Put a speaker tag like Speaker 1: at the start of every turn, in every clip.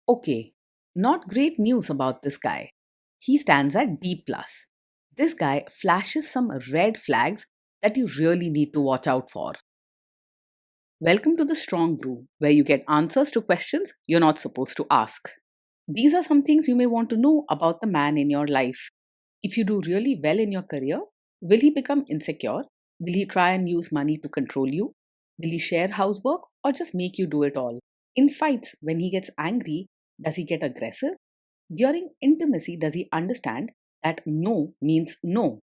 Speaker 1: Okay, not great news about this guy. He stands at D. Plus. This guy flashes some red flags that you really need to watch out for. Welcome to the Strong Brew, where you get answers to questions you're not supposed to ask. These are some things you may want to know about the man in your life. If you do really well in your career, will he become insecure? Will he try and use money to control you? Will he share housework or just make you do it all? In fights, when he gets angry, does he get aggressive? During intimacy, does he understand that no means no?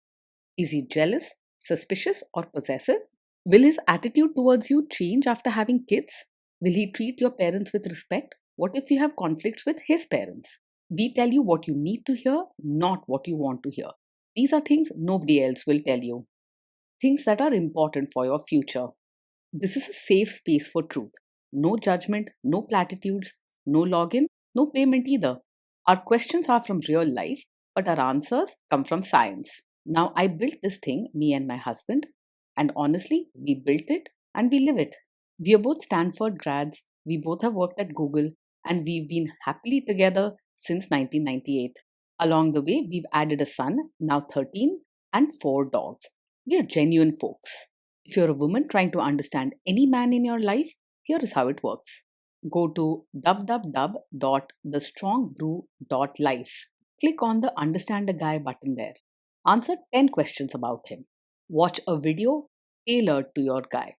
Speaker 1: Is he jealous, suspicious, or possessive? Will his attitude towards you change after having kids? Will he treat your parents with respect? What if you have conflicts with his parents? We tell you what you need to hear, not what you want to hear. These are things nobody else will tell you. Things that are important for your future. This is a safe space for truth. No judgment, no platitudes, no login, no payment either. Our questions are from real life, but our answers come from science. Now, I built this thing, me and my husband, and honestly, we built it and we live it. We are both Stanford grads, we both have worked at Google, and we've been happily together since 1998. Along the way, we've added a son, now 13, and 4 dogs. We are genuine folks. If you're a woman trying to understand any man in your life, here is how it works. Go to www.thestrongbrew.life. Click on the Understand a Guy button there. Answer 10 questions about him. Watch a video tailored to your guy.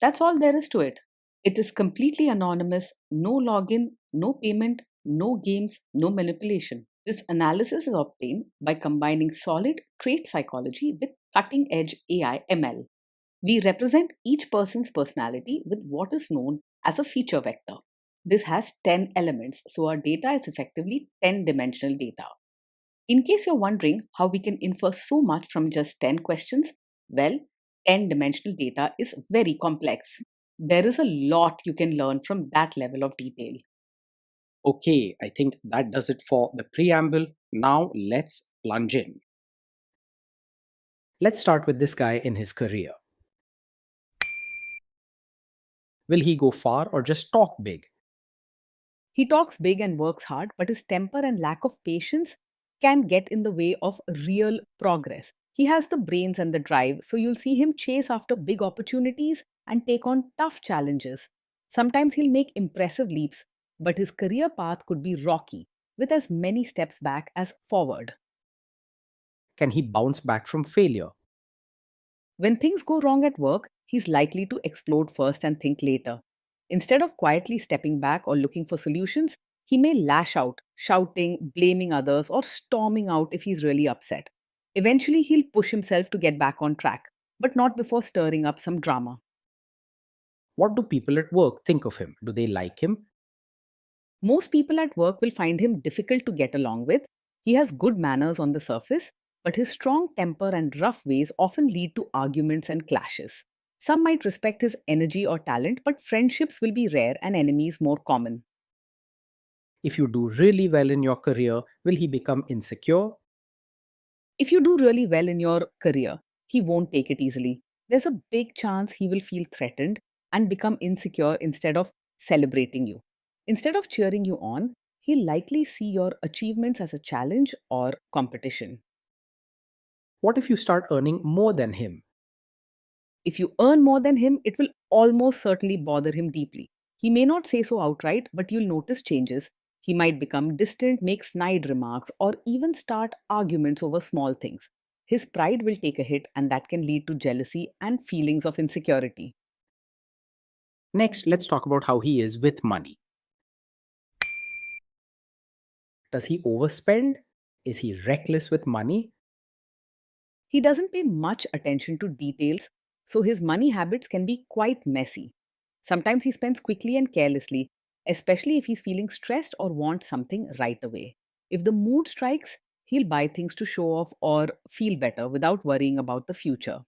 Speaker 1: That's all there is to it. It is completely anonymous, no login, no payment, no games, no manipulation. This analysis is obtained by combining solid trait psychology with cutting edge AI ML. We represent each person's personality with what is known as a feature vector. This has 10 elements, so our data is effectively 10-dimensional data. In case you're wondering how we can infer so much from just 10 questions, well, 10-dimensional data is very complex. There is a lot you can learn from that level of detail.
Speaker 2: Okay, I think that does it for the preamble. Now let's plunge in. Let's start with this guy in his career. Will he go far or just talk big?
Speaker 1: He talks big and works hard, but his temper and lack of patience can get in the way of real progress. He has the brains and the drive, so you'll see him chase after big opportunities and take on tough challenges. Sometimes he'll make impressive leaps, but his career path could be rocky, with as many steps back as forward.
Speaker 2: Can he bounce back from failure?
Speaker 1: When things go wrong at work, he's likely to explode first and think later. Instead of quietly stepping back or looking for solutions, he may lash out, shouting, blaming others, or storming out if he's really upset. Eventually, he'll push himself to get back on track, but not before stirring up some drama.
Speaker 2: What do people at work think of him? Do they like him?
Speaker 1: Most people at work will find him difficult to get along with. He has good manners on the surface, but his strong temper and rough ways often lead to arguments and clashes. Some might respect his energy or talent, but friendships will be rare and enemies more common.
Speaker 2: If you do really well in your career, will he become insecure?
Speaker 1: If you do really well in your career, he won't take it easily. There's a big chance he will feel threatened and become insecure instead of celebrating you. Instead of cheering you on, he'll likely see your achievements as a challenge or competition.
Speaker 2: What if you start earning more than him?
Speaker 1: If you earn more than him, it will almost certainly bother him deeply. He may not say so outright, but you'll notice changes. He might become distant, make snide remarks, or even start arguments over small things. His pride will take a hit, and that can lead to jealousy and feelings of insecurity.
Speaker 2: Next, let's talk about how he is with money. Does he overspend? Is he reckless with money?
Speaker 1: He doesn't pay much attention to details, so his money habits can be quite messy. Sometimes he spends quickly and carelessly, especially if he's feeling stressed or wants something right away. If the mood strikes, he'll buy things to show off or feel better without worrying about the future.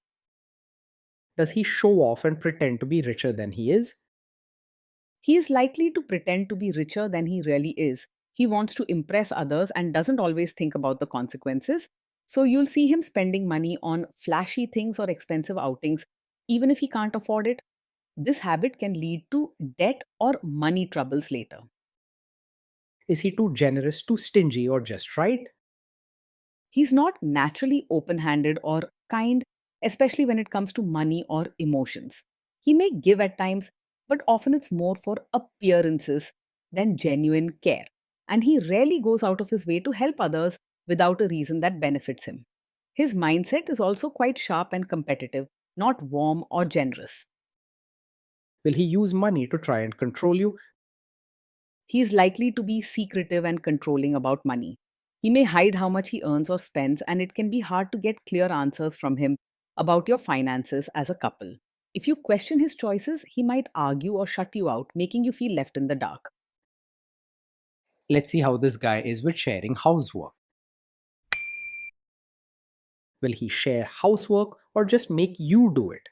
Speaker 2: Does he show off and pretend to be richer than he is?
Speaker 1: He is likely to pretend to be richer than he really is. He wants to impress others and doesn't always think about the consequences. So you'll see him spending money on flashy things or expensive outings, even if he can't afford it. This habit can lead to debt or money troubles later.
Speaker 2: Is he too generous, too stingy, or just right?
Speaker 1: He's not naturally open handed or kind, especially when it comes to money or emotions. He may give at times, but often it's more for appearances than genuine care. And he rarely goes out of his way to help others without a reason that benefits him. His mindset is also quite sharp and competitive, not warm or generous.
Speaker 2: Will he use money to try and control you?
Speaker 1: He is likely to be secretive and controlling about money. He may hide how much he earns or spends, and it can be hard to get clear answers from him about your finances as a couple. If you question his choices, he might argue or shut you out, making you feel left in the dark.
Speaker 2: Let's see how this guy is with sharing housework. Will he share housework or just make you do it?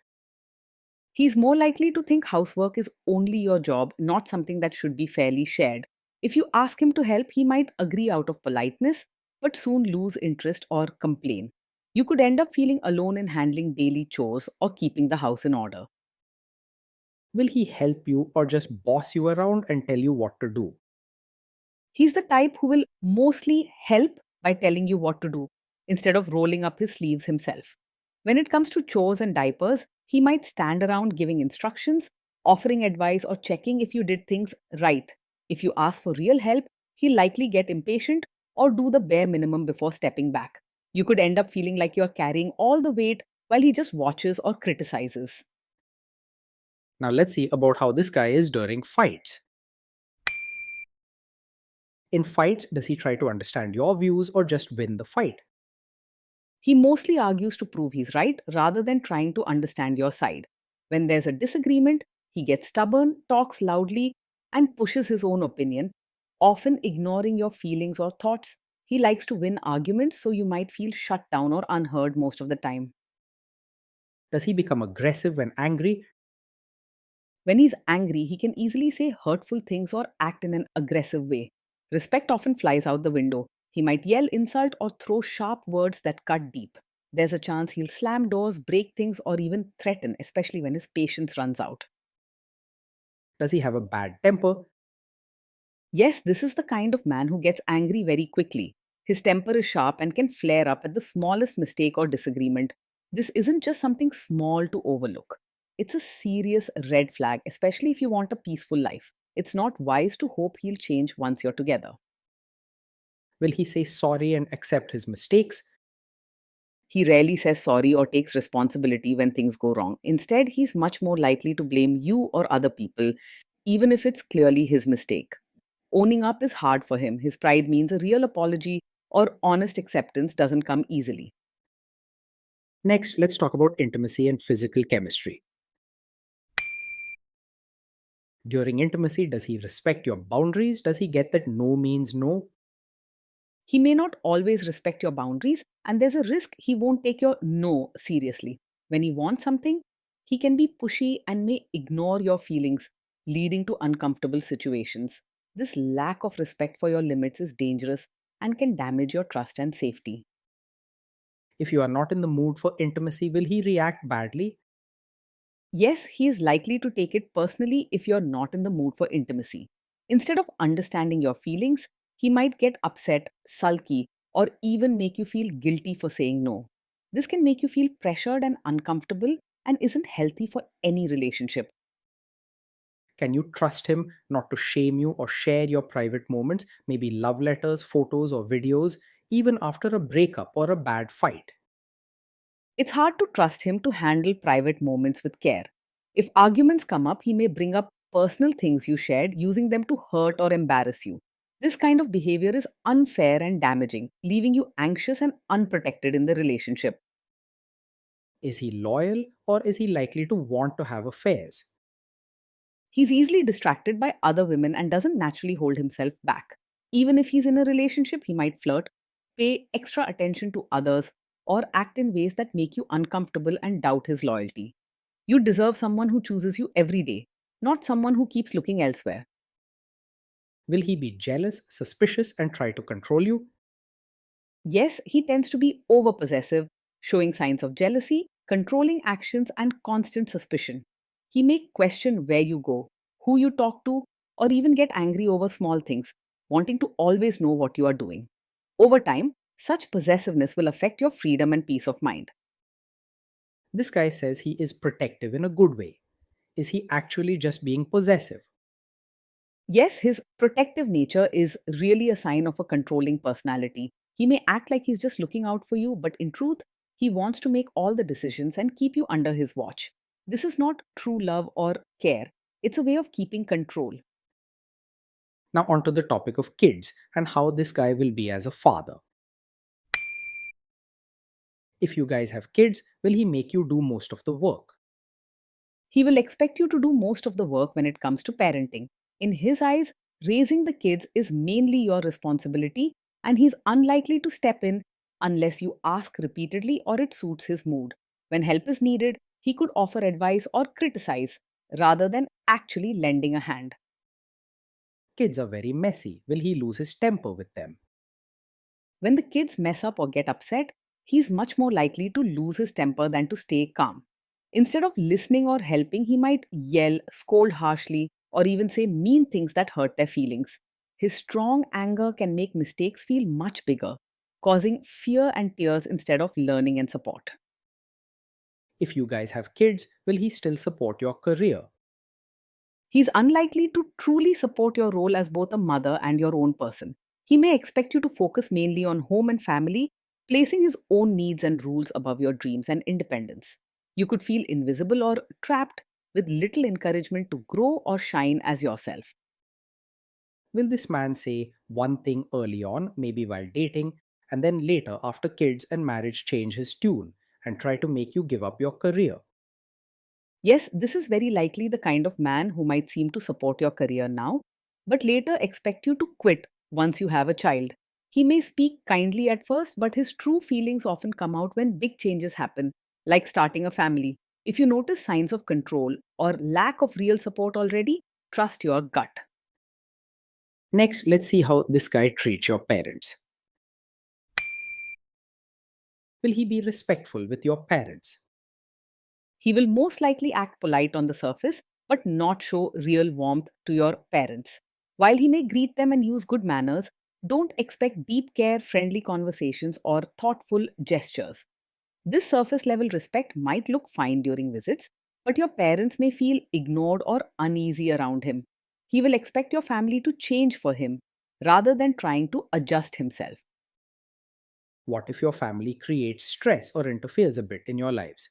Speaker 1: He's more likely to think housework is only your job, not something that should be fairly shared. If you ask him to help, he might agree out of politeness, but soon lose interest or complain. You could end up feeling alone in handling daily chores or keeping the house in order.
Speaker 2: Will he help you or just boss you around and tell you what to do?
Speaker 1: He's the type who will mostly help by telling you what to do instead of rolling up his sleeves himself. When it comes to chores and diapers, he might stand around giving instructions, offering advice, or checking if you did things right. If you ask for real help, he'll likely get impatient or do the bare minimum before stepping back. You could end up feeling like you're carrying all the weight while he just watches or criticizes.
Speaker 2: Now let's see about how this guy is during fights. In fights, does he try to understand your views or just win the fight?
Speaker 1: He mostly argues to prove he's right rather than trying to understand your side. When there's a disagreement, he gets stubborn, talks loudly, and pushes his own opinion, often ignoring your feelings or thoughts. He likes to win arguments, so you might feel shut down or unheard most of the time.
Speaker 2: Does he become aggressive when angry?
Speaker 1: When he's angry, he can easily say hurtful things or act in an aggressive way. Respect often flies out the window. He might yell, insult, or throw sharp words that cut deep. There's a chance he'll slam doors, break things, or even threaten, especially when his patience runs out.
Speaker 2: Does he have a bad temper?
Speaker 1: Yes, this is the kind of man who gets angry very quickly. His temper is sharp and can flare up at the smallest mistake or disagreement. This isn't just something small to overlook. It's a serious red flag, especially if you want a peaceful life. It's not wise to hope he'll change once you're together.
Speaker 2: Will he say sorry and accept his mistakes?
Speaker 1: He rarely says sorry or takes responsibility when things go wrong. Instead, he's much more likely to blame you or other people, even if it's clearly his mistake. Owning up is hard for him. His pride means a real apology or honest acceptance doesn't come easily.
Speaker 2: Next, let's talk about intimacy and physical chemistry. During intimacy, does he respect your boundaries? Does he get that no means no?
Speaker 1: He may not always respect your boundaries, and there's a risk he won't take your no seriously. When he wants something, he can be pushy and may ignore your feelings, leading to uncomfortable situations. This lack of respect for your limits is dangerous and can damage your trust and safety.
Speaker 2: If you are not in the mood for intimacy, will he react badly?
Speaker 1: Yes, he is likely to take it personally if you're not in the mood for intimacy. Instead of understanding your feelings, he might get upset, sulky, or even make you feel guilty for saying no. This can make you feel pressured and uncomfortable and isn't healthy for any relationship.
Speaker 2: Can you trust him not to shame you or share your private moments, maybe love letters, photos, or videos, even after a breakup or a bad fight?
Speaker 1: It's hard to trust him to handle private moments with care. If arguments come up, he may bring up personal things you shared, using them to hurt or embarrass you. This kind of behavior is unfair and damaging, leaving you anxious and unprotected in the relationship.
Speaker 2: Is he loyal or is he likely to want to have affairs?
Speaker 1: He's easily distracted by other women and doesn't naturally hold himself back. Even if he's in a relationship, he might flirt, pay extra attention to others, or act in ways that make you uncomfortable and doubt his loyalty. You deserve someone who chooses you every day, not someone who keeps looking elsewhere.
Speaker 2: Will he be jealous, suspicious, and try to control you?
Speaker 1: Yes, he tends to be over possessive, showing signs of jealousy, controlling actions, and constant suspicion. He may question where you go, who you talk to, or even get angry over small things. wanting to always know what you are doing. Over time, such possessiveness will affect your freedom and peace of mind.
Speaker 2: This guy says he is protective in a good way. Is he actually just being possessive?
Speaker 1: Yes, his protective nature is really a sign of a controlling personality. He may act like he's just looking out for you, but in truth, he wants to make all the decisions and keep you under his watch. This is not true love or care, it's a way of keeping control.
Speaker 2: Now, onto the topic of kids and how this guy will be as a father. If you guys have kids, will he make you do most of the work?
Speaker 1: He will expect you to do most of the work when it comes to parenting. In his eyes, raising the kids is mainly your responsibility, and he's unlikely to step in unless you ask repeatedly or it suits his mood. When help is needed, he could offer advice or criticize rather than actually lending a hand.
Speaker 2: Kids are very messy. Will he lose his temper with them?
Speaker 1: When the kids mess up or get upset, he's much more likely to lose his temper than to stay calm. Instead of listening or helping, he might yell, scold harshly, or even say mean things that hurt their feelings. His strong anger can make mistakes feel much bigger, causing fear and tears instead of learning and support.
Speaker 2: If you guys have kids, will he still support your career?
Speaker 1: He's unlikely to truly support your role as both a mother and your own person. He may expect you to focus mainly on home and family, placing his own needs and rules above your dreams and independence. You could feel invisible or trapped with little encouragement to grow or shine as yourself.
Speaker 2: Will this man say one thing early on, maybe while dating, and then later, after kids and marriage, change his tune and try to make you give up your career?
Speaker 1: Yes, this is very likely the kind of man who might seem to support your career now, but later expect you to quit once you have a child. He may speak kindly at first, but his true feelings often come out when big changes happen, like starting a family. If you notice signs of control or lack of real support already, trust your gut.
Speaker 2: Next, let's see how this guy treats your parents. Will he be respectful with your parents?
Speaker 1: He will most likely act polite on the surface, but not show real warmth to your parents. While he may greet them and use good manners, don't expect deep care, friendly conversations, or thoughtful gestures. This surface level respect might look fine during visits, but your parents may feel ignored or uneasy around him. He will expect your family to change for him rather than trying to adjust himself.
Speaker 2: What if your family creates stress or interferes a bit in your lives?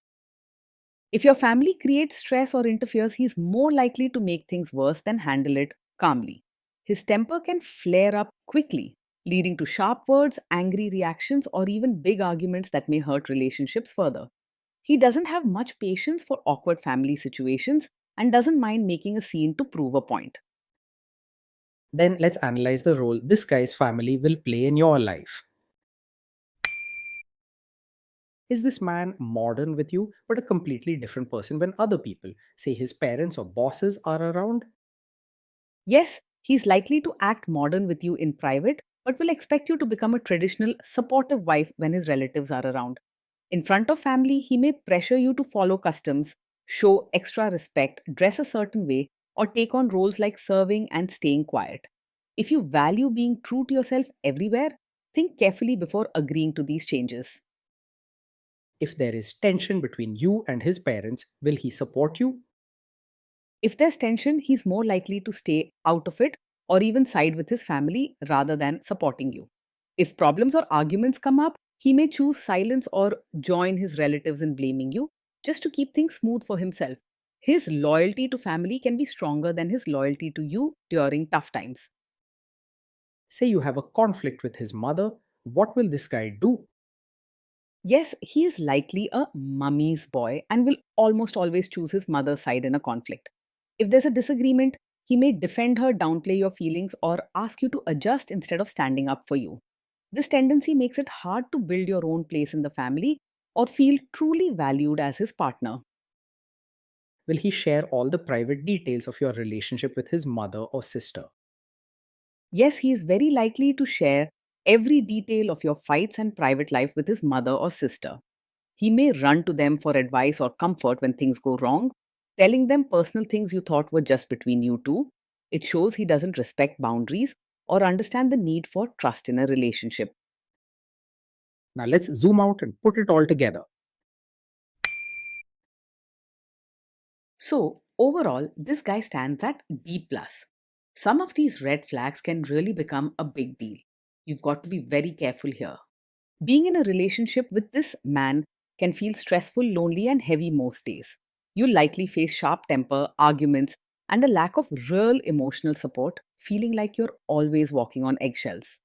Speaker 1: If your family creates stress or interferes, he's more likely to make things worse than handle it calmly. His temper can flare up quickly, leading to sharp words, angry reactions, or even big arguments that may hurt relationships further. He doesn't have much patience for awkward family situations and doesn't mind making a scene to prove a point.
Speaker 2: Then let's analyze the role this guy's family will play in your life. Is this man modern with you, but a completely different person when other people, say his parents or bosses, are around?
Speaker 1: Yes, he's likely to act modern with you in private, but will expect you to become a traditional, supportive wife when his relatives are around. In front of family, he may pressure you to follow customs, show extra respect, dress a certain way, or take on roles like serving and staying quiet. If you value being true to yourself everywhere, think carefully before agreeing to these changes.
Speaker 2: If there is tension between you and his parents, will he support you?
Speaker 1: If there's tension, he's more likely to stay out of it or even side with his family rather than supporting you. If problems or arguments come up, he may choose silence or join his relatives in blaming you just to keep things smooth for himself. His loyalty to family can be stronger than his loyalty to you during tough times.
Speaker 2: Say you have a conflict with his mother, what will this guy do?
Speaker 1: Yes, he is likely a mummy's boy and will almost always choose his mother's side in a conflict. If there's a disagreement, he may defend her, downplay your feelings, or ask you to adjust instead of standing up for you. This tendency makes it hard to build your own place in the family or feel truly valued as his partner.
Speaker 2: Will he share all the private details of your relationship with his mother or sister?
Speaker 1: Yes, he is very likely to share every detail of your fights and private life with his mother or sister. He may run to them for advice or comfort when things go wrong, telling them personal things you thought were just between you two. It shows he doesn't respect boundaries or understand the need for trust in a relationship.
Speaker 2: Now let's zoom out and put it all together.
Speaker 1: So, overall, this guy stands at D. Plus. Some of these red flags can really become a big deal. You've got to be very careful here. Being in a relationship with this man can feel stressful, lonely, and heavy most days. You'll likely face sharp temper, arguments, and a lack of real emotional support, feeling like you're always walking on eggshells.